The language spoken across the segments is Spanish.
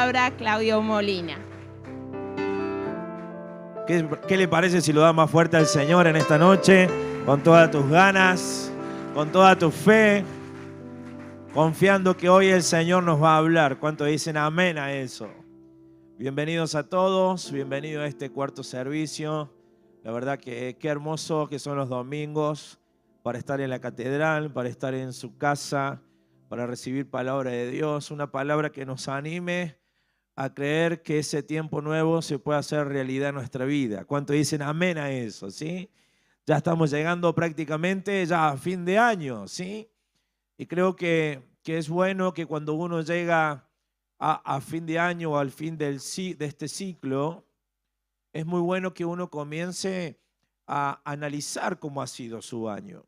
palabra Claudio Molina. ¿Qué le parece si lo da más fuerte al Señor en esta noche? Con todas tus ganas, con toda tu fe, confiando que hoy el Señor nos va a hablar. ¿Cuántos dicen amén a eso? Bienvenidos a todos, bienvenidos a este cuarto servicio. La verdad que qué hermoso que son los domingos para estar en la catedral, para estar en su casa, para recibir palabra de Dios, una palabra que nos anime a creer que ese tiempo nuevo se puede hacer realidad en nuestra vida. ¿Cuántos dicen amén a eso? ¿Sí? Ya estamos llegando prácticamente ya a fin de año, ¿sí? Y creo que es bueno que cuando uno llega a fin de año o al fin de este ciclo, es muy bueno que uno comience a analizar cómo ha sido su año.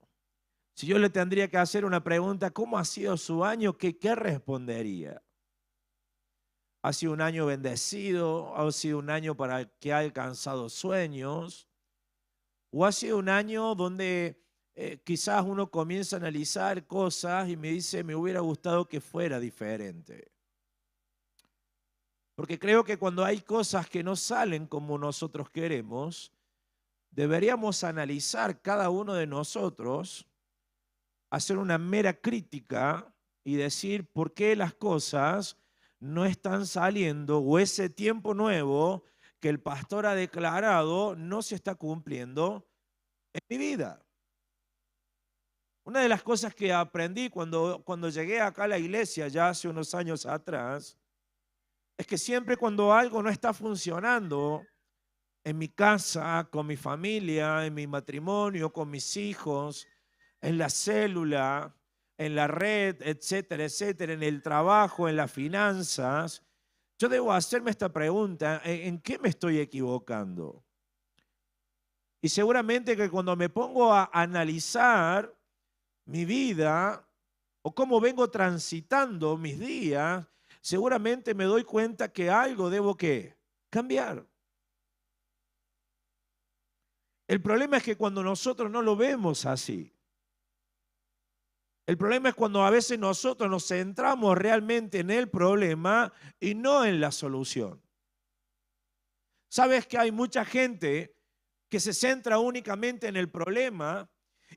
Si yo le tendría que hacer una pregunta, ¿cómo ha sido su año? ¿Qué respondería? ¿Ha sido un año bendecido? ¿Ha sido un año para el que ha alcanzado sueños? ¿O ha sido un año donde quizás uno comienza a analizar cosas y me dice, me hubiera gustado que fuera diferente? Porque creo que cuando hay cosas que no salen como nosotros queremos, deberíamos analizar cada uno de nosotros, hacer una mera crítica y decir por qué las cosas no están saliendo o ese tiempo nuevo que el pastor ha declarado no se está cumpliendo en mi vida. Una de las cosas que aprendí cuando llegué acá a la iglesia ya hace unos años atrás es que siempre cuando algo no está funcionando en mi casa, con mi familia, en mi matrimonio, con mis hijos, en la célula, en la red, etcétera, etcétera, en el trabajo, en las finanzas, yo debo hacerme esta pregunta, ¿en qué me estoy equivocando? Y seguramente que cuando me pongo a analizar mi vida o cómo vengo transitando mis días, seguramente me doy cuenta que algo debo ¿qué? Cambiar. El problema es que cuando nosotros no lo vemos así, el problema es cuando a veces nosotros nos centramos realmente en el problema y no en la solución. ¿Sabes que hay mucha gente que se centra únicamente en el problema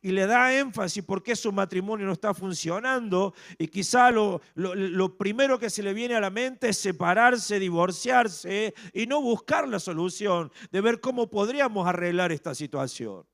y le da énfasis por qué su matrimonio no está funcionando y quizá lo primero que se le viene a la mente es separarse, divorciarse y no buscar la solución de ver cómo podríamos arreglar esta situación?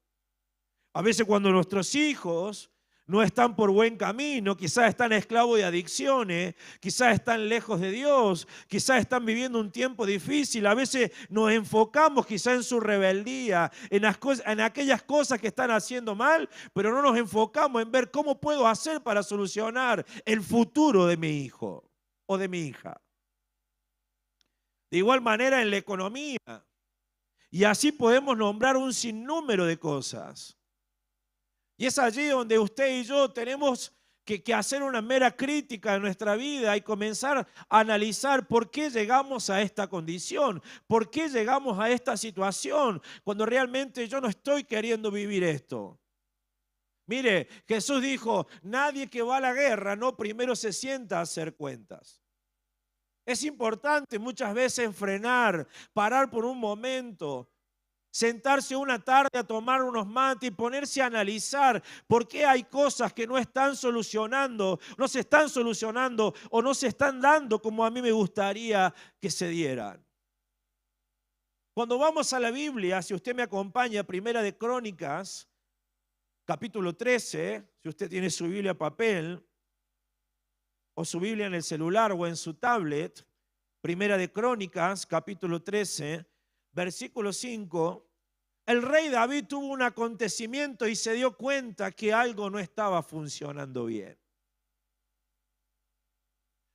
A veces cuando nuestros hijos no están por buen camino, quizás están esclavos de adicciones, quizás están lejos de Dios, quizás están viviendo un tiempo difícil. A veces nos enfocamos quizás en su rebeldía, en aquellas cosas que están haciendo mal, pero no nos enfocamos en ver cómo puedo hacer para solucionar el futuro de mi hijo o de mi hija. De igual manera en la economía. Y así podemos nombrar un sinnúmero de cosas. Y es allí donde usted y yo tenemos que hacer una mera crítica de nuestra vida y comenzar a analizar por qué llegamos a esta condición, por qué llegamos a esta situación, cuando realmente yo no estoy queriendo vivir esto. Mire, Jesús dijo, nadie que va a la guerra no primero se sienta a hacer cuentas. Es importante muchas veces frenar, parar por un momento, sentarse una tarde a tomar unos mates y ponerse a analizar por qué hay cosas que no se están solucionando o no se están dando como a mí me gustaría que se dieran. Cuando vamos a la Biblia, si usted me acompaña, Primera de Crónicas, capítulo 13, si usted tiene su Biblia a papel o su Biblia en el celular o en su tablet, Primera de Crónicas, capítulo 13, versículo 5, el rey David tuvo un acontecimiento y se dio cuenta que algo no estaba funcionando bien.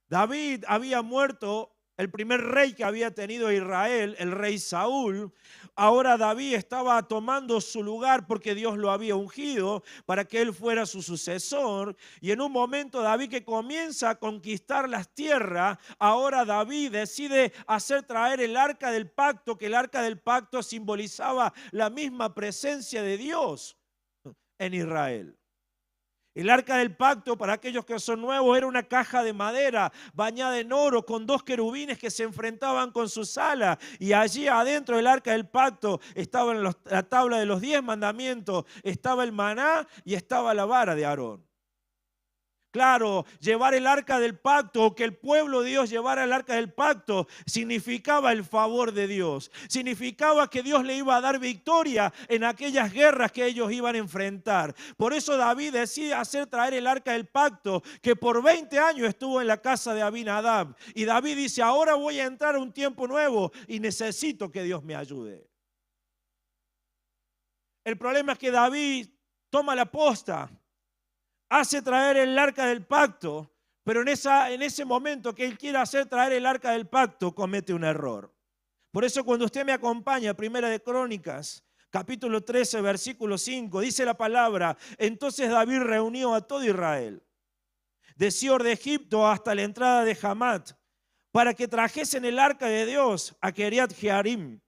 David había muerto, el primer rey que había tenido Israel, el rey Saúl. Ahora David estaba tomando su lugar porque Dios lo había ungido para que él fuera su sucesor. Y en un momento David, que comienza a conquistar las tierras, ahora David decide hacer traer el arca del pacto, que el arca del pacto simbolizaba la misma presencia de Dios en Israel. El arca del pacto, para aquellos que son nuevos, era una caja de madera bañada en oro con dos querubines que se enfrentaban con sus alas. Y allí adentro del arca del pacto estaba la tabla de los 10 mandamientos, estaba el maná y estaba la vara de Aarón. Claro, llevar el arca del pacto o que el pueblo de Dios llevara el arca del pacto significaba el favor de Dios. Significaba que Dios le iba a dar victoria en aquellas guerras que ellos iban a enfrentar. Por eso David decide hacer traer el arca del pacto que por 20 años estuvo en la casa de Abinadab. Y David dice, ahora voy a entrar a un tiempo nuevo y necesito que Dios me ayude. El problema es que David toma la posta. Hace traer el arca del pacto, pero en ese momento que él quiere hacer traer el arca del pacto, comete un error. Por eso cuando usted me acompaña, Primera de Crónicas, capítulo 13, versículo 5, dice la palabra, entonces David reunió a todo Israel, de Sior de Egipto hasta la entrada de Hamat, para que trajesen el arca de Dios a Kiriat Jearim.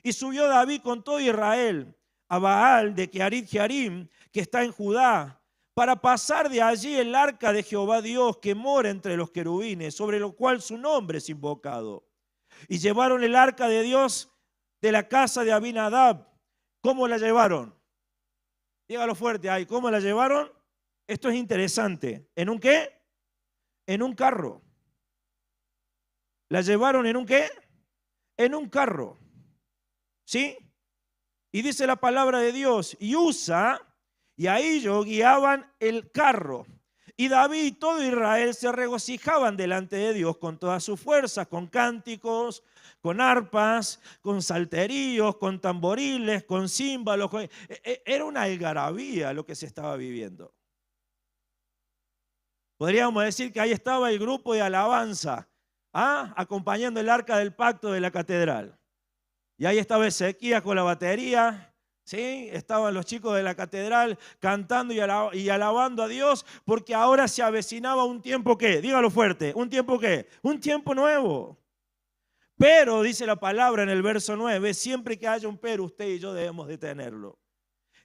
Y subió David con todo Israel a Baal de Kiriat Jearim, que está en Judá, para pasar de allí el arca de Jehová Dios que mora entre los querubines, sobre lo cual su nombre es invocado. Y llevaron el arca de Dios de la casa de Abinadab. ¿Cómo la llevaron? Dígalo fuerte ahí, ¿cómo la llevaron? Esto es interesante. ¿En un qué? En un carro. ¿La llevaron en un qué? En un carro. ¿Sí? Y dice la palabra de Dios, y Usa y a ellos guiaban el carro. Y David y todo Israel se regocijaban delante de Dios con todas sus fuerzas, con cánticos, con arpas, con salterios, con tamboriles, con címbalos. Era una algarabía lo que se estaba viviendo. Podríamos decir que ahí estaba el grupo de alabanza, acompañando el arca del pacto de la catedral. Y ahí estaba Ezequías con la batería. ¿Sí? Estaban los chicos de la catedral cantando y alabando a Dios porque ahora se avecinaba un tiempo ¿qué? Dígalo fuerte, ¿un tiempo qué? Un tiempo nuevo. Pero, dice la palabra en el verso 9, siempre que haya un pero, usted y yo debemos de tenerlo.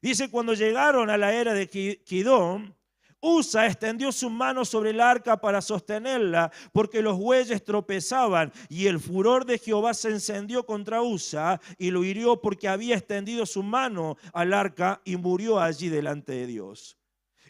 Dice, cuando llegaron a la era de Kidón, Usa extendió su mano sobre el arca para sostenerla, porque los bueyes tropezaban, y el furor de Jehová se encendió contra Usa y lo hirió porque había extendido su mano al arca y murió allí delante de Dios.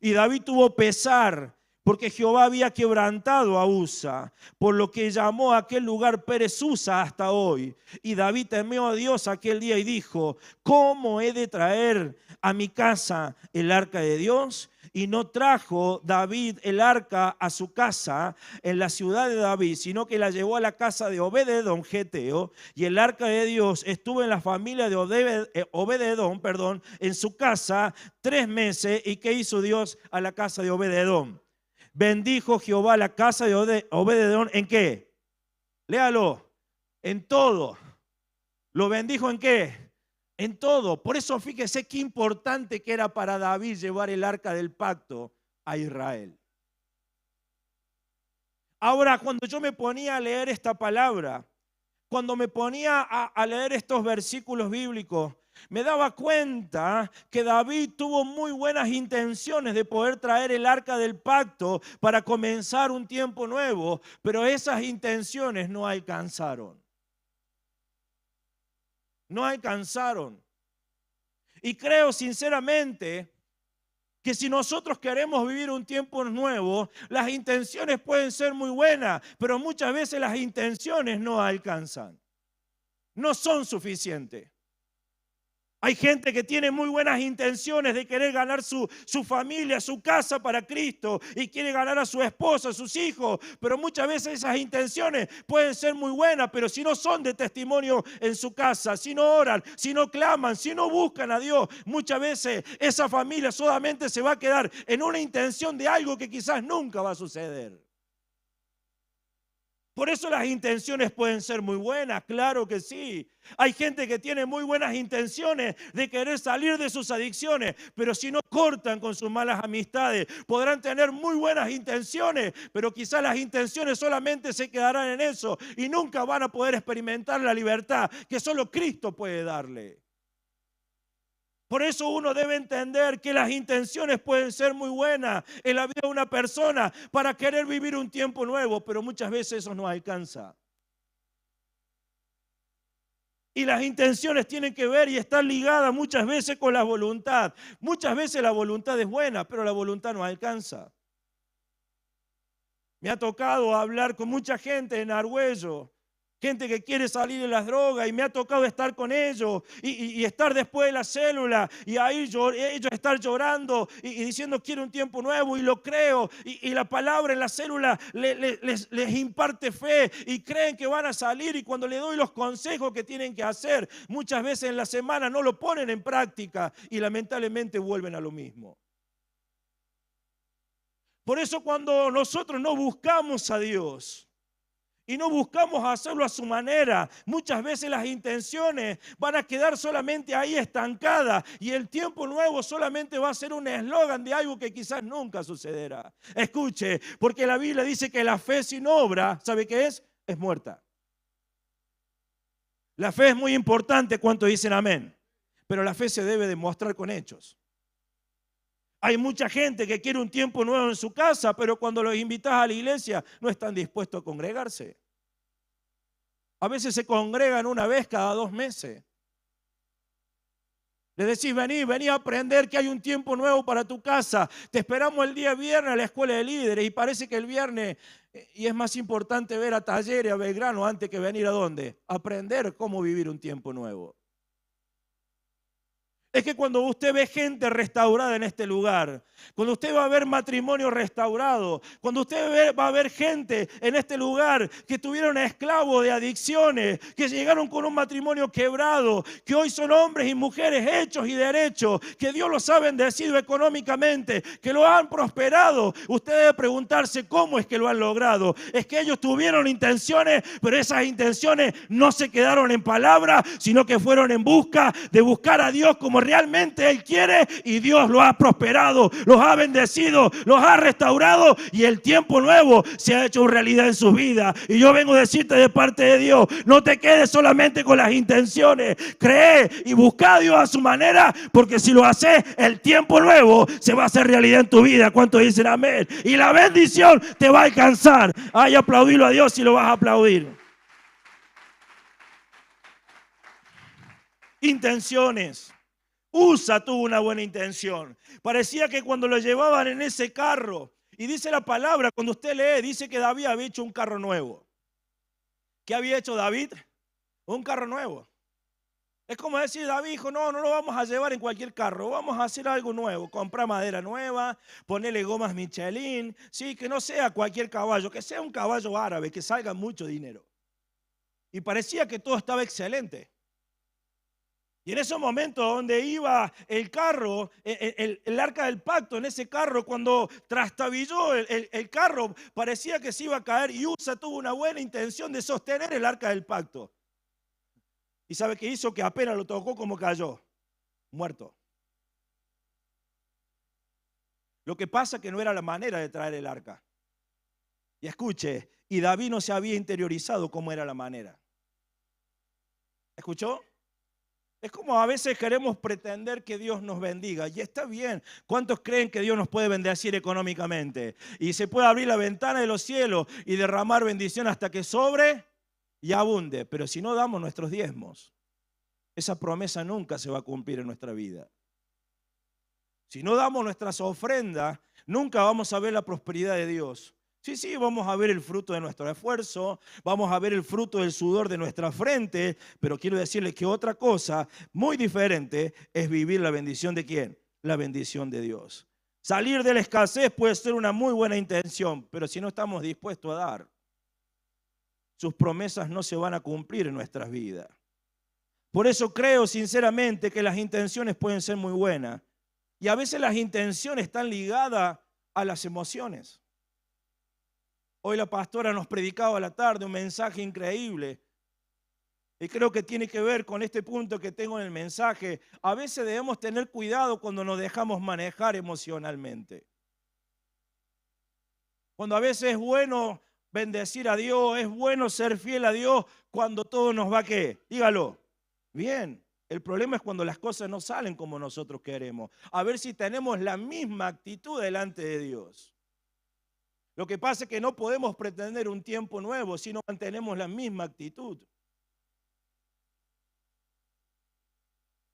Y David tuvo pesar porque Jehová había quebrantado a Usa, por lo que llamó a aquel lugar Pérez Usa hasta hoy. Y David temió a Dios aquel día y dijo, ¿cómo he de traer a mi casa el arca de Dios? Y no trajo David el arca a su casa en la ciudad de David, sino que la llevó a la casa de Obed-edom geteo, y el arca de Dios estuvo en la familia de Obed-edom, en su casa 3 meses. ¿Y qué hizo Dios a la casa de Obed-edom? Bendijo Jehová la casa de Obed-edom, ¿en qué? Léalo, en todo. ¿Lo bendijo en qué? En todo. Por eso fíjese qué importante que era para David llevar el arca del pacto a Israel. Ahora, cuando yo me ponía a leer esta palabra, cuando me ponía a leer estos versículos bíblicos, me daba cuenta que David tuvo muy buenas intenciones de poder traer el arca del pacto para comenzar un tiempo nuevo, pero esas intenciones no alcanzaron. No alcanzaron. Y creo sinceramente que si nosotros queremos vivir un tiempo nuevo, las intenciones pueden ser muy buenas, pero muchas veces las intenciones no alcanzan. No son suficientes. Hay gente que tiene muy buenas intenciones de querer ganar su familia, su casa para Cristo, y quiere ganar a su esposa, a sus hijos, pero muchas veces esas intenciones pueden ser muy buenas, pero si no son de testimonio en su casa, si no oran, si no claman, si no buscan a Dios, muchas veces esa familia solamente se va a quedar en una intención de algo que quizás nunca va a suceder. Por eso las intenciones pueden ser muy buenas, claro que sí. Hay gente que tiene muy buenas intenciones de querer salir de sus adicciones, pero si no cortan con sus malas amistades, podrán tener muy buenas intenciones, pero quizás las intenciones solamente se quedarán en eso y nunca van a poder experimentar la libertad que solo Cristo puede darle. Por eso uno debe entender que las intenciones pueden ser muy buenas en la vida de una persona para querer vivir un tiempo nuevo, pero muchas veces eso no alcanza. Y las intenciones tienen que ver y están ligadas muchas veces con la voluntad. Muchas veces la voluntad es buena, pero la voluntad no alcanza. Me ha tocado hablar con mucha gente en Argüello, gente que quiere salir de las drogas, y me ha tocado estar con ellos y estar después de la célula y ahí ellos estar llorando y diciendo quiero un tiempo nuevo, y lo creo, y la palabra en la célula les imparte fe y creen que van a salir, y cuando les doy los consejos que tienen que hacer, muchas veces en la semana no lo ponen en práctica y lamentablemente vuelven a lo mismo. Por eso cuando nosotros no buscamos a Dios y no buscamos hacerlo a su manera, muchas veces las intenciones van a quedar solamente ahí estancadas y el tiempo nuevo solamente va a ser un eslogan de algo que quizás nunca sucederá. Escuche, porque la Biblia dice que la fe sin obra, ¿sabe qué es? Es muerta. La fe es muy importante, ¿cuántos dicen amén? Pero la fe se debe demostrar con hechos. Hay mucha gente que quiere un tiempo nuevo en su casa, pero cuando los invitas a la iglesia no están dispuestos a congregarse. A veces se congregan una vez cada 2 meses. Le decís, vení a aprender que hay un tiempo nuevo para tu casa. Te esperamos el día viernes a la escuela de líderes y parece que el viernes, y es más importante ver a Talleres, a Belgrano, antes que venir a dónde. Aprender cómo vivir un tiempo nuevo. Es que cuando usted ve gente restaurada en este lugar, cuando usted va a ver matrimonio restaurado, cuando usted va a ver gente en este lugar que tuvieron esclavos de adicciones, que llegaron con un matrimonio quebrado, que hoy son hombres y mujeres hechos y derechos, que Dios los ha bendecido económicamente, que lo han prosperado, usted debe preguntarse cómo es que lo han logrado. Es que ellos tuvieron intenciones, pero esas intenciones no se quedaron en palabras, sino que fueron en busca de buscar a Dios como realmente Él quiere, y Dios los ha prosperado, los ha bendecido, los ha restaurado, y el tiempo nuevo se ha hecho realidad en sus vidas. Y yo vengo a decirte de parte de Dios, no te quedes solamente con las intenciones, cree y busca a Dios a su manera, porque si lo haces, el tiempo nuevo se va a hacer realidad en tu vida. ¿Cuántos dicen amén? Y la bendición te va a alcanzar. Ay, aplaudirlo a Dios si lo vas a aplaudir. Intenciones. Usa tuvo una buena intención. Parecía que cuando lo llevaban en ese carro, y dice la palabra, cuando usted lee, dice que David había hecho un carro nuevo. ¿Qué había hecho David? Un carro nuevo. Es como decir, David dijo, no lo vamos a llevar en cualquier carro, vamos a hacer algo nuevo, comprar madera nueva, ponerle gomas Michelin, sí, que no sea cualquier caballo, que sea un caballo árabe, que salga mucho dinero. Y parecía que todo estaba excelente. Y en esos momentos donde iba el carro, el arca del pacto, en ese carro, cuando trastabilló el carro, parecía que se iba a caer, y Usa tuvo una buena intención de sostener el arca del pacto. ¿Y sabe qué hizo? Que apenas lo tocó, como cayó, muerto. Lo que pasa es que no era la manera de traer el arca. Y escuche, y David no se había interiorizado cómo era la manera. ¿Escuchó? Es como a veces queremos pretender que Dios nos bendiga, y está bien. ¿Cuántos creen que Dios nos puede bendecir económicamente? Y se puede abrir la ventana de los cielos y derramar bendición hasta que sobre y abunde. Pero si no damos nuestros diezmos, esa promesa nunca se va a cumplir en nuestra vida. Si no damos nuestras ofrendas, nunca vamos a ver la prosperidad de Dios. Sí, vamos a ver el fruto de nuestro esfuerzo, vamos a ver el fruto del sudor de nuestra frente, pero quiero decirles que otra cosa muy diferente es vivir la bendición de ¿quién? La bendición de Dios. Salir de la escasez puede ser una muy buena intención, pero si no estamos dispuestos a dar, sus promesas no se van a cumplir en nuestras vidas. Por eso creo sinceramente que las intenciones pueden ser muy buenas, y a veces las intenciones están ligadas a las emociones. Hoy la pastora nos predicaba a la tarde un mensaje increíble, y creo que tiene que ver con este punto que tengo en el mensaje. A veces debemos tener cuidado cuando nos dejamos manejar emocionalmente. Cuando a veces es bueno bendecir a Dios, es bueno ser fiel a Dios cuando todo nos va, ¿qué? Dígalo, bien. El problema es cuando las cosas no salen como nosotros queremos. A ver si tenemos la misma actitud delante de Dios. Lo que pasa es que no podemos pretender un tiempo nuevo si no mantenemos la misma actitud.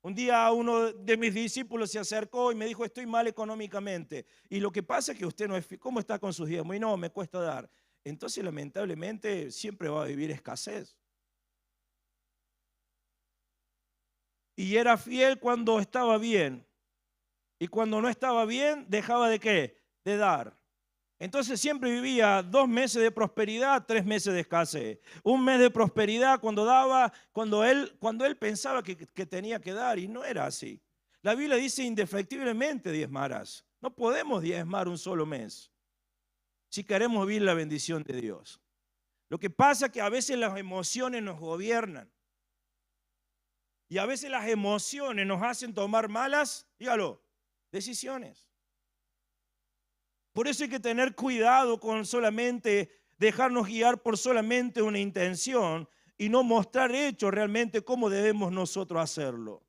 Un día uno de mis discípulos se acercó y me dijo, estoy mal económicamente. Y lo que pasa es que usted no es, ¿cómo está con sus diezmos? Y no, me cuesta dar. Entonces, lamentablemente, siempre va a vivir escasez. Y era fiel cuando estaba bien. Y cuando no estaba bien, dejaba de ¿qué? De dar. Entonces siempre vivía 2 meses de prosperidad, 3 meses de escasez. Un mes de prosperidad cuando daba, cuando él pensaba que tenía que dar, y no era así. La Biblia dice indefectiblemente diezmarás. No podemos diezmar un solo mes si queremos vivir la bendición de Dios. Lo que pasa es que a veces las emociones nos gobiernan. Y a veces las emociones nos hacen tomar malas, dígalo, decisiones. Por eso hay que tener cuidado con solamente dejarnos guiar por solamente una intención y no mostrar hechos realmente cómo debemos nosotros hacerlo.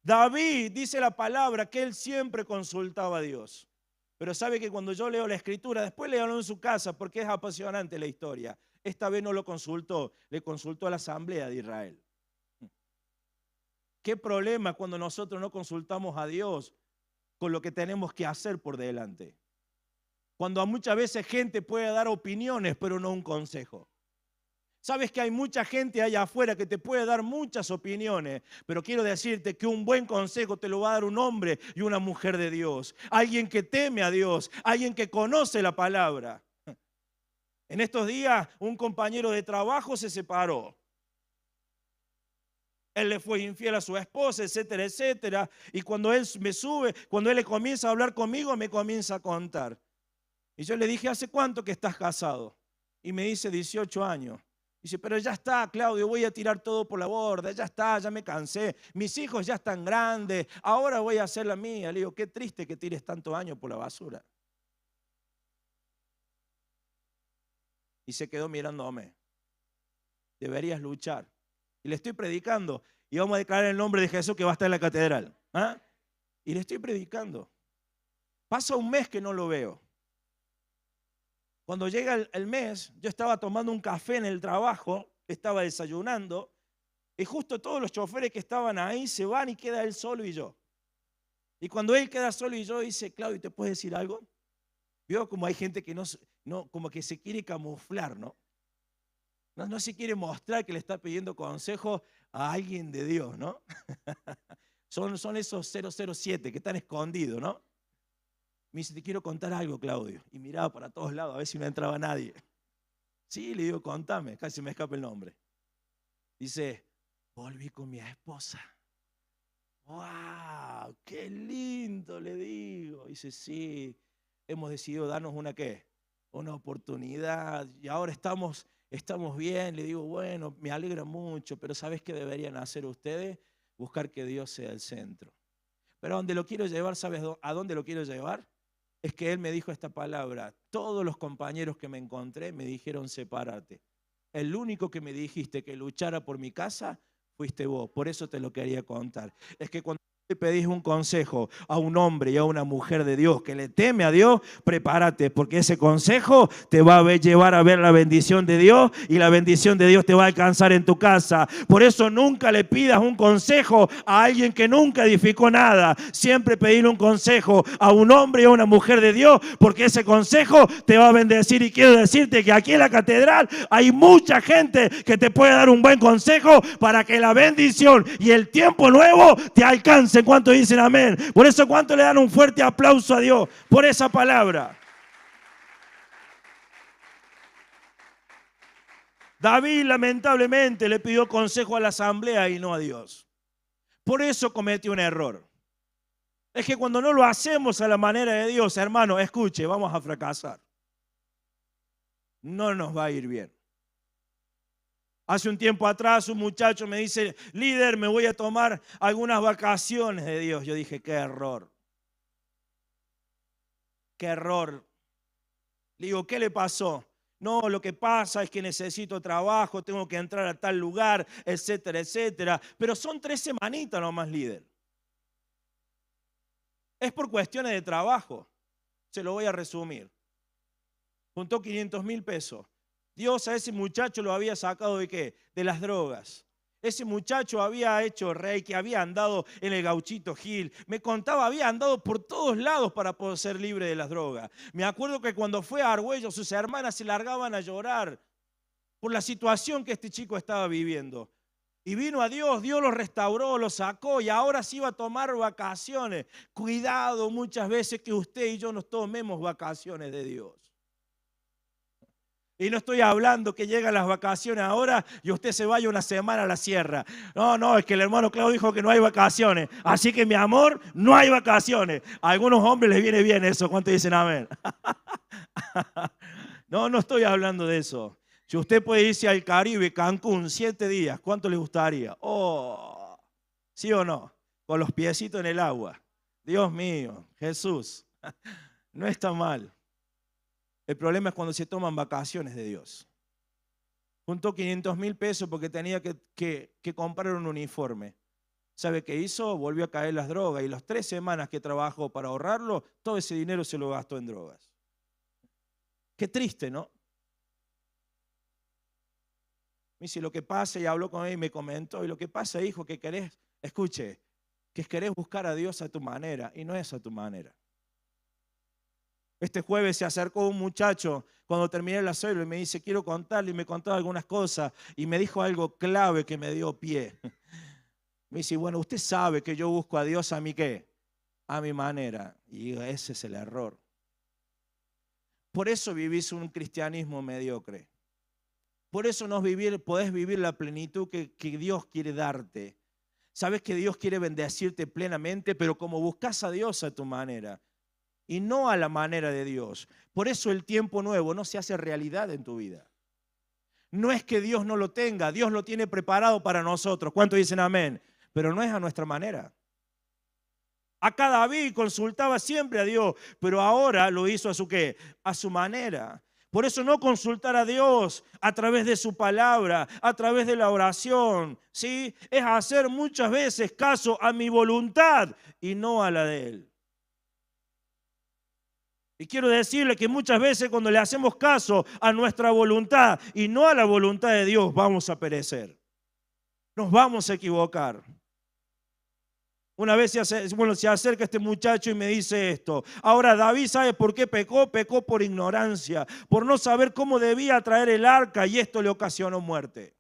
David dice la palabra que él siempre consultaba a Dios. Pero sabe que cuando yo leo la escritura, después léalo en su casa porque es apasionante la historia. Esta vez no lo consultó, le consultó a la asamblea de Israel. ¿Qué problema cuando nosotros no consultamos a Dios con lo que tenemos que hacer por delante? Cuando muchas veces gente puede dar opiniones, pero no un consejo. Sabes que hay mucha gente allá afuera que te puede dar muchas opiniones, pero quiero decirte que un buen consejo te lo va a dar un hombre y una mujer de Dios. Alguien que teme a Dios, alguien que conoce la palabra. En estos días un compañero de trabajo se separó. Él le fue infiel a su esposa, etcétera, etcétera. Y cuando él cuando él le comienza a hablar conmigo, me comienza a contar. Y yo le dije, ¿hace cuánto que estás casado? Y me dice, 18 años. Dice, pero ya está, Claudio, voy a tirar todo por la borda, ya está, ya me cansé. Mis hijos ya están grandes, ahora voy a hacer la mía. Le digo, qué triste que tires tantos años por la basura. Y se quedó mirándome. Deberías luchar. Y le estoy predicando. Y vamos a declarar el nombre de Jesús que va a estar en la catedral. ¿Ah? Y le estoy predicando. Pasa un mes que no lo veo. Cuando llega el mes, yo estaba tomando un café en el trabajo, estaba desayunando, y justo todos los choferes que estaban ahí se van y queda él solo y yo. Y cuando él queda solo y yo, dice, Claudio, ¿te puedes decir algo? Veo como hay gente que como que se quiere camuflar, ¿no? No se quiere mostrar que le está pidiendo consejo a alguien de Dios, ¿no? Son esos 007 que están escondidos, ¿no? Me dice, te quiero contar algo, Claudio. Y miraba para todos lados a ver si no entraba nadie. Sí, le digo, contame, casi me escapa el nombre. Dice, volví con mi esposa. ¡Wow! ¡Qué lindo! Le digo. Dice, sí, hemos decidido darnos una oportunidad y ahora estamos bien. Le digo, bueno, me alegra mucho, pero ¿sabes qué deberían hacer ustedes? Buscar que Dios sea el centro. Pero a donde lo quiero llevar, ¿sabes a dónde lo quiero llevar? Es que él me dijo esta palabra. Todos los compañeros que me encontré me dijeron sepárate. El único que me dijiste que luchara por mi casa fuiste vos. Por eso te lo quería contar. Es que cuando le pedís un consejo a un hombre y a una mujer de Dios que le teme a Dios, prepárate, porque ese consejo te va a llevar a ver la bendición de Dios y la bendición de Dios te va a alcanzar en tu casa. Por eso nunca le pidas un consejo a alguien que nunca edificó nada. Siempre pedirle un consejo a un hombre y a una mujer de Dios, porque ese consejo te va a bendecir. Y quiero decirte que aquí en la catedral hay mucha gente que te puede dar un buen consejo para que la bendición y el tiempo nuevo te alcance. ¿Cuántos dicen amén? Por eso, ¿cuántos le dan un fuerte aplauso a Dios por esa palabra? David lamentablemente le pidió consejo a la asamblea y no a Dios. Por eso cometió un error. Es que cuando no lo hacemos a la manera de Dios, hermano, escuche, vamos a fracasar. No nos va a ir bien. Hace un tiempo atrás un muchacho me dice, líder, me voy a tomar algunas vacaciones de Dios. Yo dije, qué error. Qué error. Le digo, ¿qué le pasó? No, lo que pasa es que necesito trabajo, tengo que entrar a tal lugar, etcétera, etcétera. Pero son 3 semanitas nomás, líder. Es por cuestiones de trabajo. Se lo voy a resumir. Juntó 500.000 pesos. Dios a ese muchacho lo había sacado ¿de qué? De las drogas. Ese muchacho había hecho reiki, había andado en el Gauchito Gil. Me contaba, había andado por todos lados para poder ser libre de las drogas. Me acuerdo que cuando fue a Argüello, sus hermanas se largaban a llorar por la situación que este chico estaba viviendo. Y vino a Dios, Dios lo restauró, lo sacó y ahora sí iba a tomar vacaciones. Cuidado muchas veces que usted y yo nos tomemos vacaciones de Dios. Y no estoy hablando que llegan las vacaciones ahora y usted se vaya una semana a la sierra. No, es que el hermano Claudio dijo que no hay vacaciones. Así que mi amor, no hay vacaciones. A algunos hombres les viene bien eso. ¿Cuántos dicen amén? No estoy hablando de eso. Si usted puede irse al Caribe, Cancún, 7 días, ¿cuánto le gustaría? Oh, ¿sí o no? Con los piecitos en el agua. Dios mío, Jesús, no está mal. El problema es cuando se toman vacaciones de Dios. Juntó 500.000 pesos porque tenía que comprar un uniforme. ¿Sabe qué hizo? Volvió a caer las drogas y las 3 semanas que trabajó para ahorrarlo, todo ese dinero se lo gastó en drogas. Qué triste, ¿no? Me dice, lo que pasa, y habló con él y me comentó, y lo que pasa, hijo, que querés, escuche, que querés buscar a Dios a tu manera y no es a tu manera. Este jueves se acercó un muchacho cuando terminé la célula y me dice, quiero contarle, y me contó algunas cosas y me dijo algo clave que me dio pie. Me dice, bueno, usted sabe que yo busco a Dios a mi ¿qué? A mi manera. Y digo, ese es el error. Por eso vivís un cristianismo mediocre. Por eso no podés vivir la plenitud que Dios quiere darte. Sabes que Dios quiere bendecirte plenamente, pero como buscas a Dios a tu manera y no a la manera de Dios. Por eso el tiempo nuevo no se hace realidad en tu vida. No es que Dios no lo tenga, Dios lo tiene preparado para nosotros. ¿Cuántos dicen amén? Pero no es a nuestra manera. Acá David consultaba siempre a Dios, pero ahora lo hizo a su ¿qué? A su manera. Por eso no consultar a Dios a través de su palabra, a través de la oración, ¿sí? Es hacer muchas veces caso a mi voluntad y no a la de Él. Y quiero decirle que muchas veces cuando le hacemos caso a nuestra voluntad y no a la voluntad de Dios, vamos a perecer. Nos vamos a equivocar. Una vez se acerca este muchacho y me dice esto. Ahora David, ¿sabe por qué pecó? Pecó por ignorancia, por no saber cómo debía traer el arca y esto le ocasionó muerte.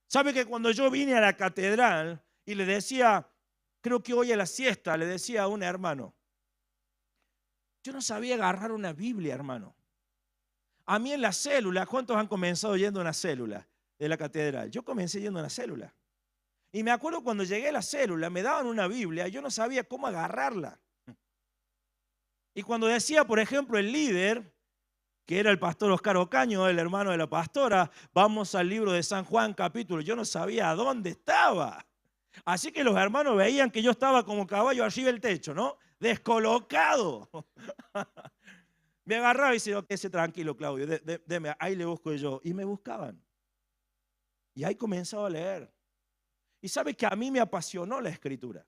¿Sabe que cuando yo vine a la catedral y le decía, creo que hoy a la siesta, le decía a un hermano, yo no sabía agarrar una Biblia, hermano. A mí en la célula, ¿cuántos han comenzado yendo a una célula de la catedral? Yo comencé yendo a una célula. Y me acuerdo cuando llegué a la célula, me daban una Biblia y yo no sabía cómo agarrarla. Y cuando decía, por ejemplo, el líder, que era el pastor Oscar Ocaño, el hermano de la pastora, vamos al libro de San Juan capítulo, yo no sabía dónde estaba. Así que los hermanos veían que yo estaba como caballo arriba del techo, ¿no? Descolocado. Me agarraba y decía, quédese tranquilo, Claudio, deme, ahí le busco yo. Y me buscaban. Y ahí comenzaba a leer. Y sabe que a mí me apasionó la escritura.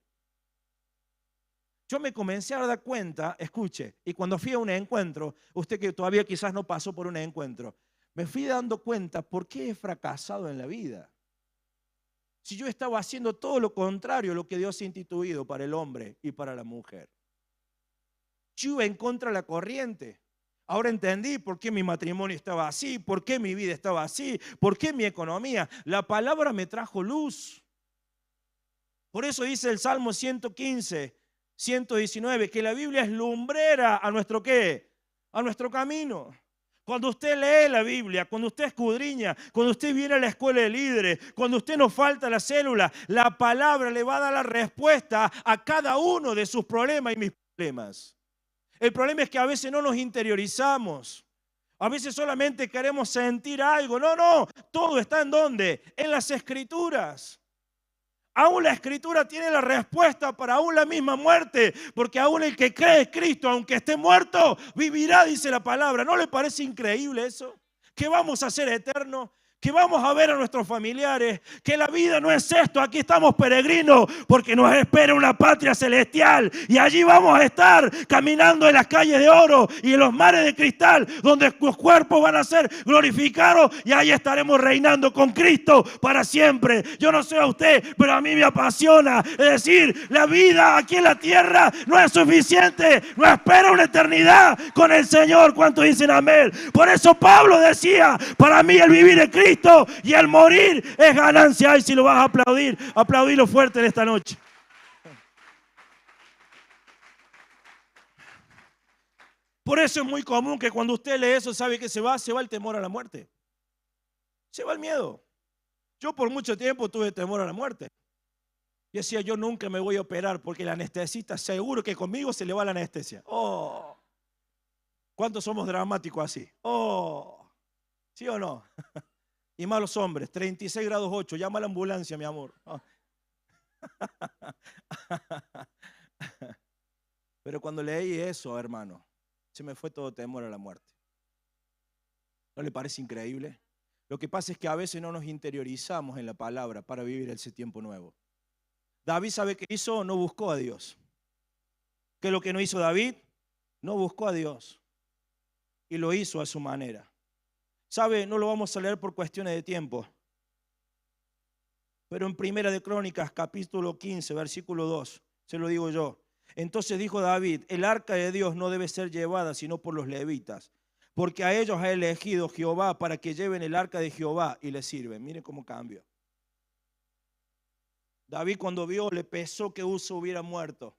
Yo me comencé a dar cuenta, escuche, y cuando fui a un encuentro, usted que todavía quizás no pasó por un encuentro, me fui dando cuenta por qué he fracasado en la vida. Si yo estaba haciendo todo lo contrario a lo que Dios ha instituido para el hombre y para la mujer. Yo iba en contra de la corriente. Ahora entendí por qué mi matrimonio estaba así, por qué mi vida estaba así, por qué mi economía. La palabra me trajo luz. Por eso dice el Salmo 115, 119, que la Biblia es lumbrera a nuestro ¿qué? A nuestro camino. Cuando usted lee la Biblia, cuando usted escudriña, cuando usted viene a la escuela de líderes, cuando usted no falta a la célula, la palabra le va a dar la respuesta a cada uno de sus problemas y mis problemas. El problema es que a veces no nos interiorizamos. A veces solamente queremos sentir algo. No, todo está ¿en dónde? En las Escrituras. Aún la Escritura tiene la respuesta para aún la misma muerte, porque aún el que cree en Cristo, aunque esté muerto, vivirá, dice la palabra. ¿No le parece increíble eso? Que vamos a ser eternos, que vamos a ver a nuestros familiares, que la vida no es esto, aquí estamos peregrinos porque nos espera una patria celestial y allí vamos a estar caminando en las calles de oro y en los mares de cristal donde los cuerpos van a ser glorificados y ahí estaremos reinando con Cristo para siempre. Yo no sé a usted, pero a mí me apasiona, es decir, la vida aquí en la tierra no es suficiente, no espera una eternidad con el Señor. ¿Cuántos dicen amén? Por eso Pablo decía, para mí el vivir es Cristo y el morir es ganancia. Ay, si lo vas a aplaudir, aplaudilo fuerte en esta noche. Por eso es muy común que cuando usted lee eso, sabe que se va el temor a la muerte. Se va el miedo. Yo por mucho tiempo tuve temor a la muerte. Yo decía, yo nunca me voy a operar porque el anestesista seguro que conmigo se le va la anestesia. Oh, ¿cuántos somos dramáticos así? Oh, ¿sí o no? Y malos hombres, 36 grados 8, llama a la ambulancia, mi amor. Oh. Pero cuando leí eso, hermano, se me fue todo temor a la muerte. ¿No le parece increíble? Lo que pasa es que a veces no nos interiorizamos en la palabra para vivir ese tiempo nuevo. David, ¿sabe qué hizo? No buscó a Dios. ¿Qué es lo que no hizo David? No buscó a Dios y lo hizo a su manera. ¿Sabe? No lo vamos a leer por cuestiones de tiempo. Pero en Primera de Crónicas, capítulo 15, versículo 2, se lo digo yo. Entonces dijo David, el arca de Dios no debe ser llevada sino por los levitas, porque a ellos ha elegido Jehová para que lleven el arca de Jehová y le sirven. Miren cómo cambió. David cuando vio, le pesó que Uso hubiera muerto.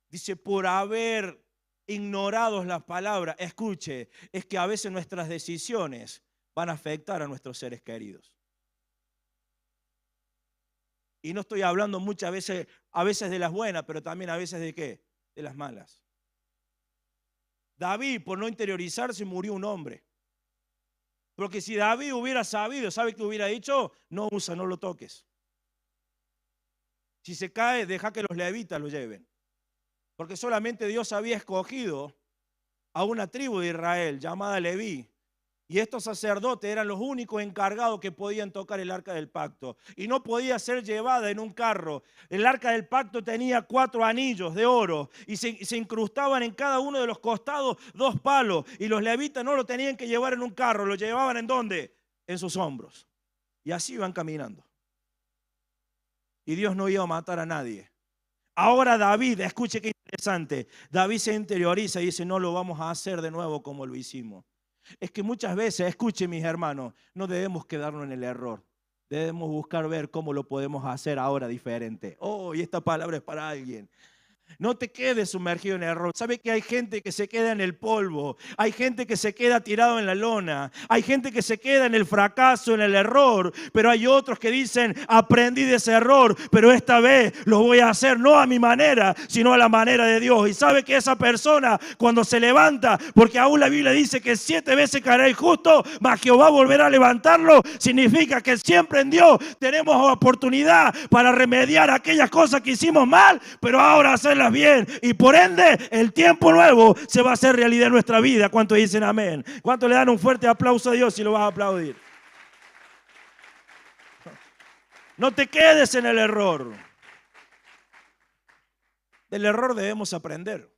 Dice, por haber ignorados las palabras. Escuche, es que a veces nuestras decisiones van a afectar a nuestros seres queridos. Y no estoy hablando muchas veces, a veces de las buenas, pero también a veces de ¿qué? De las malas. David, por no interiorizarse, murió un hombre. Porque si David hubiera sabido, ¿sabe qué hubiera dicho? No usa, no lo toques. Si se cae, deja que los levitas lo lleven. Porque solamente Dios había escogido a una tribu de Israel llamada Leví. Y estos sacerdotes eran los únicos encargados que podían tocar el arca del pacto. Y no podía ser llevada en un carro. El arca del pacto tenía 4 anillos de oro. Y se incrustaban en cada uno de los costados 2 palos. Y los levitas no lo tenían que llevar en un carro. Lo llevaban ¿en dónde? En sus hombros. Y así iban caminando. Y Dios no iba a matar a nadie. Ahora David, escuche qué interesante, David se interioriza y dice, no lo vamos a hacer de nuevo como lo hicimos. Es que muchas veces, escuche mis hermanos, no debemos quedarnos en el error. Debemos buscar ver cómo lo podemos hacer ahora diferente. Oh, y esta palabra es para alguien. No te quedes sumergido en el error. ¿Sabe que hay gente que se queda en el polvo? Hay gente que se queda tirado en la lona. Hay gente que se queda en el fracaso, en el error. Pero hay otros que dicen, aprendí de ese error, pero esta vez lo voy a hacer no a mi manera, sino a la manera de Dios. Y sabe que esa persona cuando se levanta, porque aún la Biblia dice que 7 veces caerá el justo, mas Jehová volverá a levantarlo, significa que siempre en Dios tenemos oportunidad para remediar aquellas cosas que hicimos mal, pero ahora hacerlas bien, y por ende el tiempo nuevo se va a hacer realidad en nuestra vida. ¿Cuántos dicen amén? ¿Cuántos le dan un fuerte aplauso a Dios si lo vas a aplaudir? No te quedes en el error. Del error debemos aprender.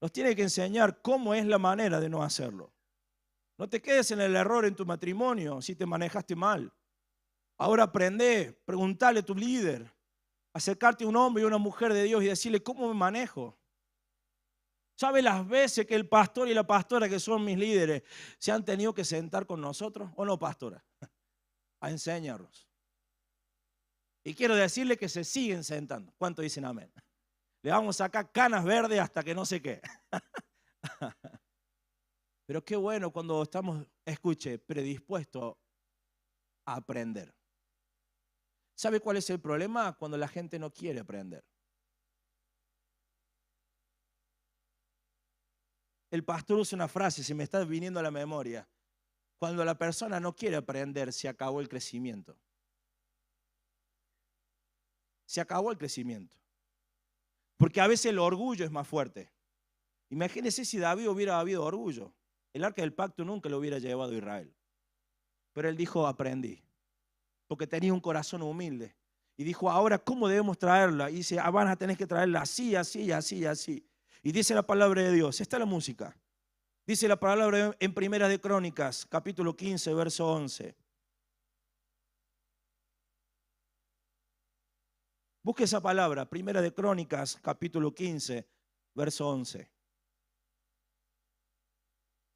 Nos tiene que enseñar cómo es la manera de no hacerlo. No te quedes en el error en tu matrimonio si te manejaste mal. Ahora aprende, preguntale a tu líder. Acercarte a un hombre y una mujer de Dios y decirle, ¿cómo me manejo? ¿Sabe las veces que el pastor y la pastora, que son mis líderes, se han tenido que sentar con nosotros? ¿O no, pastora? A enseñarnos. Y quiero decirle que se siguen sentando. ¿Cuántos dicen amén? Le vamos a sacar canas verdes hasta que no sé qué. Pero qué bueno cuando estamos, escuche, predispuestos a aprender. ¿Sabe cuál es el problema? Cuando la gente no quiere aprender. El pastor usa una frase, se me está viniendo a la memoria. Cuando la persona no quiere aprender, se acabó el crecimiento. se acabó el crecimiento. Porque a veces el orgullo es más fuerte. Imagínense si David hubiera habido orgullo. El arca del pacto nunca lo hubiera llevado a Israel. Pero él dijo, aprendí. Porque tenía un corazón humilde. Y dijo, ahora, ¿cómo debemos traerla? Y dice, van a tener que traerla así, así, así, así. Y dice la palabra de Dios. Está la música. Dice la palabra en Primera de Crónicas, capítulo 15, verso 11. Busque esa palabra, Primera de Crónicas, capítulo 15, verso 11.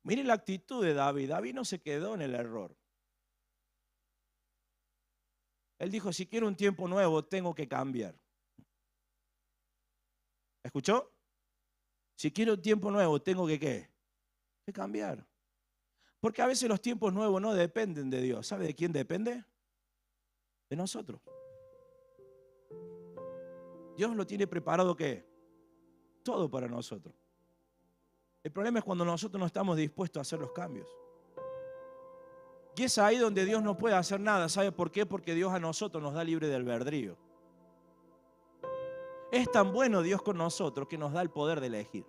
Mire la actitud de David. David no se quedó en el error. Él dijo, si quiero un tiempo nuevo, tengo que cambiar. ¿Escuchó? Si quiero un tiempo nuevo, tengo que ¿qué? Que cambiar. Porque a veces los tiempos nuevos no dependen de Dios. ¿Sabe de quién depende? De nosotros. Dios lo tiene preparado ¿qué? Todo para nosotros. El problema es cuando nosotros no estamos dispuestos a hacer los cambios. Y es ahí donde Dios no puede hacer nada. ¿Sabe por qué? Porque Dios a nosotros nos da libre de albedrío. Es tan bueno Dios con nosotros que nos da el poder de elegir.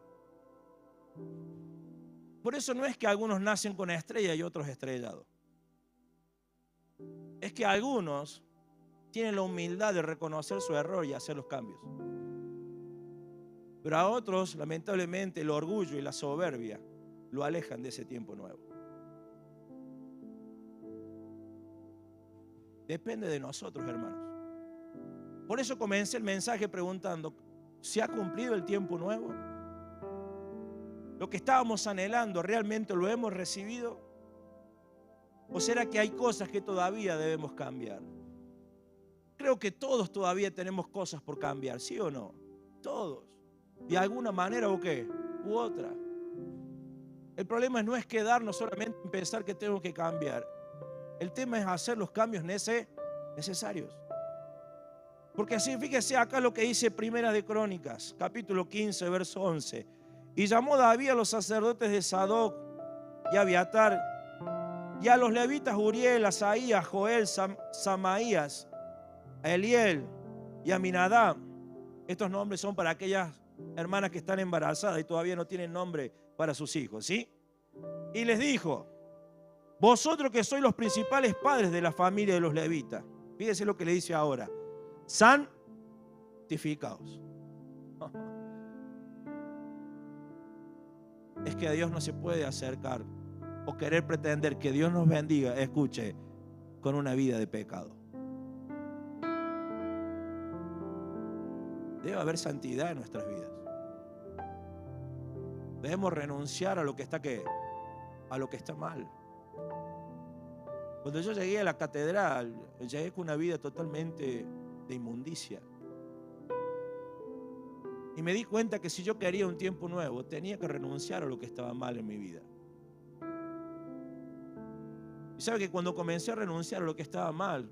Por eso no es que algunos nacen con estrella y otros estrellados. Es que algunos tienen la humildad de reconocer su error y hacer los cambios. Pero a otros, lamentablemente, el orgullo y la soberbia lo alejan de ese tiempo nuevo. Depende de nosotros, hermanos. Por eso comencé el mensaje preguntando, ¿se ha cumplido el tiempo nuevo? ¿Lo que estábamos anhelando realmente lo hemos recibido? ¿O será que hay cosas que todavía debemos cambiar? Creo que todos todavía tenemos cosas por cambiar, ¿sí o no? Todos. De alguna manera o qué, u otra. El problema no es quedarnos solamente en pensar que tengo que cambiar. El tema es hacer los cambios necesarios. Porque así, fíjese acá lo que dice Primera de Crónicas, capítulo 15, verso 11. Y llamó David a los sacerdotes de Sadoc y Abiatar, y a los levitas Uriel, Asaías, Joel, Samaías, a Eliel y a Aminadab. Estos nombres son para aquellas hermanas que están embarazadas y todavía no tienen nombre para sus hijos, ¿sí? Y les dijo, vosotros que sois los principales padres de la familia de los levitas, fíjense lo que le dice ahora, santificaos. Es que a Dios no se puede acercar o querer pretender que Dios nos bendiga, escuche, con una vida de pecado. Debe haber santidad en nuestras vidas. Debemos renunciar a lo que está a lo que está mal. Cuando yo llegué a la catedral, llegué con una vida totalmente de inmundicia. Y me di cuenta que si yo quería un tiempo nuevo, tenía que renunciar a lo que estaba mal en mi vida. Y sabe que cuando comencé a renunciar a lo que estaba mal,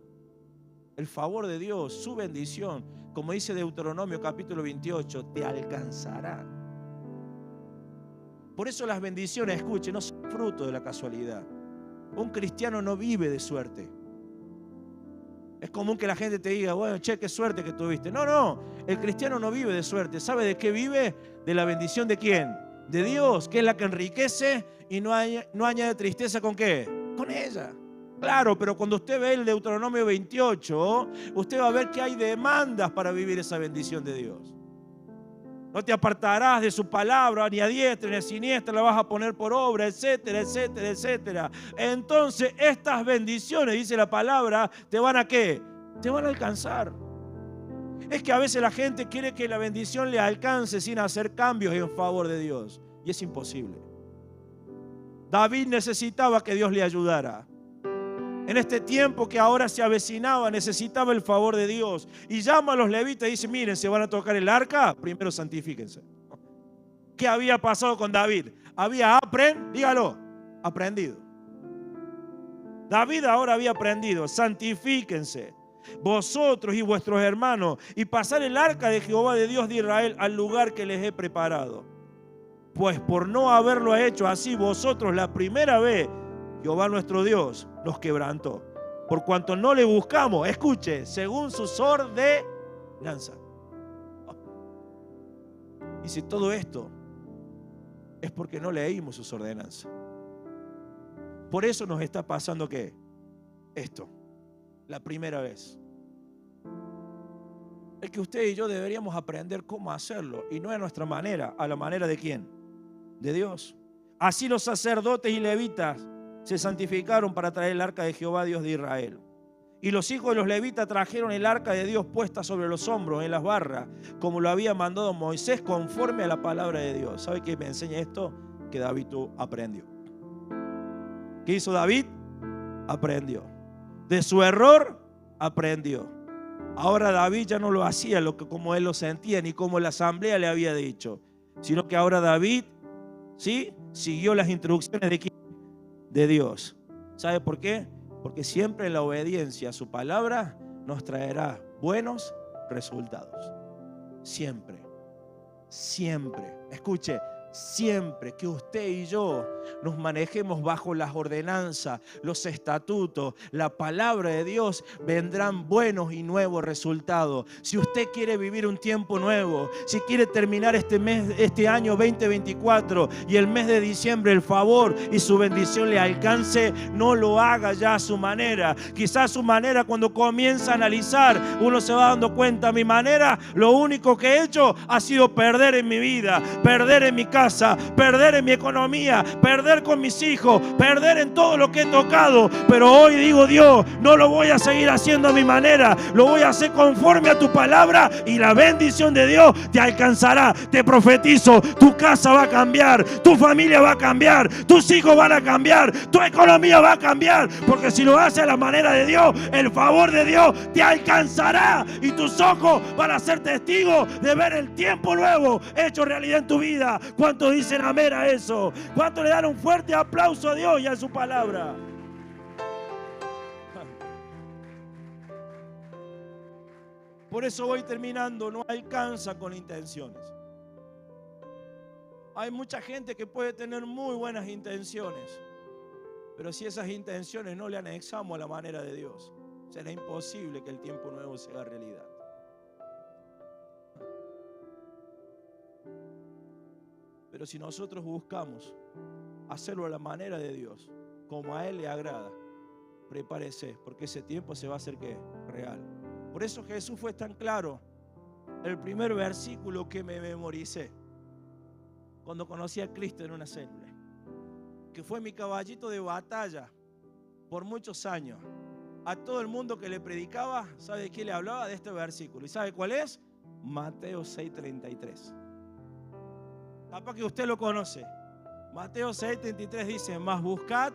el favor de Dios, su bendición, como dice Deuteronomio capítulo 28, te alcanzará. Por eso las bendiciones, escuche, no son fruto de la casualidad. Un cristiano no vive de suerte. Es común que la gente te diga, bueno, che, qué suerte que tuviste. No, el cristiano no vive de suerte. ¿Sabe de qué vive? De la bendición de ¿quién? De Dios, que es la que enriquece y no añade tristeza ¿con qué? Con ella. Claro, pero cuando usted ve el Deuteronomio 28, usted va a ver que hay demandas para vivir esa bendición de Dios. No te apartarás de su palabra, ni a diestra ni a siniestra la vas a poner por obra, etcétera, etcétera, etcétera. Entonces estas bendiciones, dice la palabra, ¿te van a qué? Te van a alcanzar. Es que a veces la gente quiere que la bendición le alcance sin hacer cambios en favor de Dios. Y es imposible. David necesitaba que Dios le ayudara. En este tiempo que ahora se avecinaba, necesitaba el favor de Dios. Y llama a los levitas y dice, miren, se van a tocar el arca, primero santifíquense. ¿Qué había pasado con David? Había aprendido. David ahora había aprendido, santifíquense vosotros y vuestros hermanos y pasar el arca de Jehová de Dios de Israel al lugar que les he preparado. Pues por no haberlo hecho así vosotros la primera vez, Jehová nuestro Dios nos quebrantó. Por cuanto no le buscamos, escuche, según sus ordenanza. Y si todo esto es porque no leímos sus ordenanzas. Por eso nos está pasando ¿qué? Esto, la primera vez. Es que usted y yo deberíamos aprender cómo hacerlo, y no a nuestra manera, a la manera de ¿quién? De Dios. Así los sacerdotes y levitas se santificaron para traer el arca de Jehová, Dios de Israel. Y los hijos de los levitas trajeron el arca de Dios puesta sobre los hombros en las barras, como lo había mandado Moisés, conforme a la palabra de Dios. ¿Sabe qué me enseña esto? Que David aprendió. ¿Qué hizo David? Aprendió. De su error, aprendió. Ahora David ya no lo hacía como él lo sentía, ni como la asamblea le había dicho, sino que ahora David, ¿sí?, siguió las instrucciones de ¿quién? De Dios. ¿Sabe por qué? Porque siempre la obediencia a su palabra nos traerá buenos resultados. Siempre, siempre. Escuche, siempre que usted y yo nos manejemos bajo las ordenanzas, los estatutos, la palabra de Dios, vendrán buenos y nuevos resultados. Si usted quiere vivir un tiempo nuevo, si quiere terminar este año 2024 y el mes de diciembre el favor y su bendición le alcance, no lo haga ya a su manera. Quizás su manera, cuando comienza a analizar, uno se va dando cuenta: mi manera, lo único que he hecho ha sido perder en mi vida, perder en mi casa, perder en mi economía, perder con mis hijos, perder en todo lo que he tocado. Pero hoy digo: Dios, no lo voy a seguir haciendo a mi manera, lo voy a hacer conforme a tu palabra, y la bendición de Dios te alcanzará. Te profetizo, tu casa va a cambiar, tu familia va a cambiar, tus hijos van a cambiar, tu economía va a cambiar, porque si lo haces a la manera de Dios, el favor de Dios te alcanzará, y tus ojos van a ser testigos de ver el tiempo nuevo hecho realidad en tu vida. ¿Cuántos dicen amén a eso? ¿Cuántos le dan un fuerte aplauso a Dios y a su palabra? Por eso voy terminando. No alcanza con intenciones. Hay mucha gente que puede tener muy buenas intenciones, pero si esas intenciones no le anexamos a la manera de Dios, será imposible que el tiempo nuevo sea realidad. Pero si nosotros buscamos hacerlo a la manera de Dios, como a Él le agrada, prepárese, porque ese tiempo se va a hacer ¿qué? Real. Por eso Jesús fue tan claro. El primer versículo que me memoricé cuando conocí a Cristo en una célula, que fue mi caballito de batalla por muchos años. A todo el mundo que le predicaba, ¿sabe de qué le hablaba? De este versículo. ¿Y sabe cuál es? Mateo 6:33. Capaz que usted lo conoce. Mateo 6:33 dice: mas buscad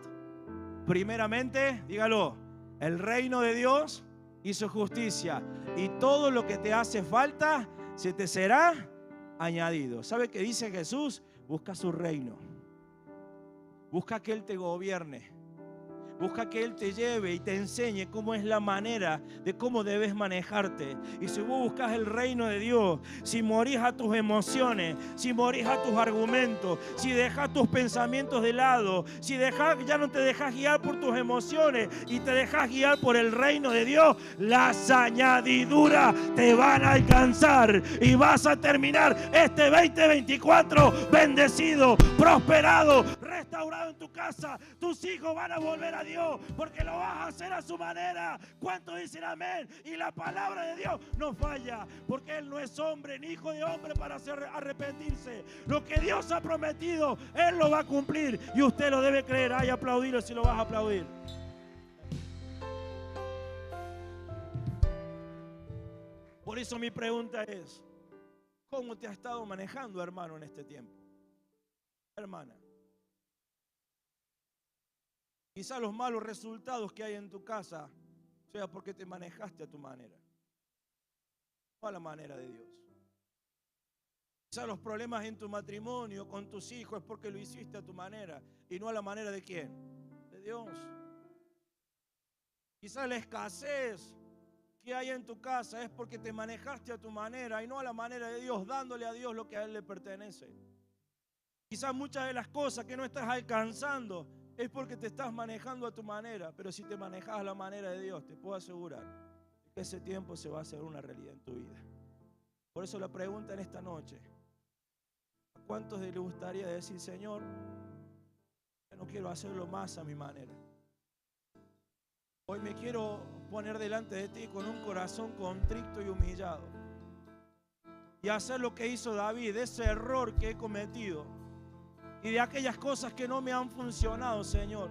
primeramente, dígalo, el reino de Dios y su justicia, y todo lo que te hace falta se te será añadido. ¿Sabe qué dice Jesús? Busca su reino. Busca que Él te gobierne. Busca que Él te lleve y te enseñe cómo es la manera de cómo debes manejarte. Y si vos buscas el reino de Dios, si morís a tus emociones, si morís a tus argumentos, si dejas tus pensamientos de lado, si ya no te dejas guiar por tus emociones y te dejas guiar por el reino de Dios, las añadiduras te van a alcanzar y vas a terminar este 2024 bendecido, prosperado, restaurado en tu casa. Tus hijos van a volver a Dios porque lo vas a hacer a su manera. ¿Cuántos dicen amén? Y la palabra de Dios no falla, porque Él no es hombre ni hijo de hombre para arrepentirse. Lo que Dios ha prometido, Él lo va a cumplir, y usted lo debe creer. Ay, aplaudirlo si lo vas a aplaudir. Por eso mi pregunta es: ¿cómo te ha estado manejando, hermano, en este tiempo? Hermana, quizá los malos resultados que hay en tu casa sea porque te manejaste a tu manera, no a la manera de Dios. Quizá los problemas en tu matrimonio con tus hijos es porque lo hiciste a tu manera y no a la manera de ¿quién? De Dios. Quizá la escasez que hay en tu casa es porque te manejaste a tu manera y no a la manera de Dios, dándole a Dios lo que a Él le pertenece. Quizás muchas de las cosas que no estás alcanzando es porque te estás manejando a tu manera. Pero si te manejas a la manera de Dios, te puedo asegurar que ese tiempo se va a hacer una realidad en tu vida. Por eso la pregunta en esta noche: ¿a cuántos les gustaría decir, Señor, yo no quiero hacerlo más a mi manera? Hoy me quiero poner delante de ti con un corazón contrito y humillado y hacer lo que hizo David, ese error que he cometido y de aquellas cosas que no me han funcionado, Señor.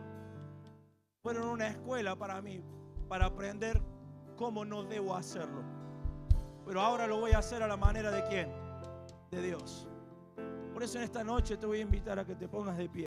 Fueron una escuela para mí, para aprender cómo no debo hacerlo. Pero ahora lo voy a hacer a la manera de ¿quién? De Dios. Por eso en esta noche te voy a invitar a que te pongas de pie.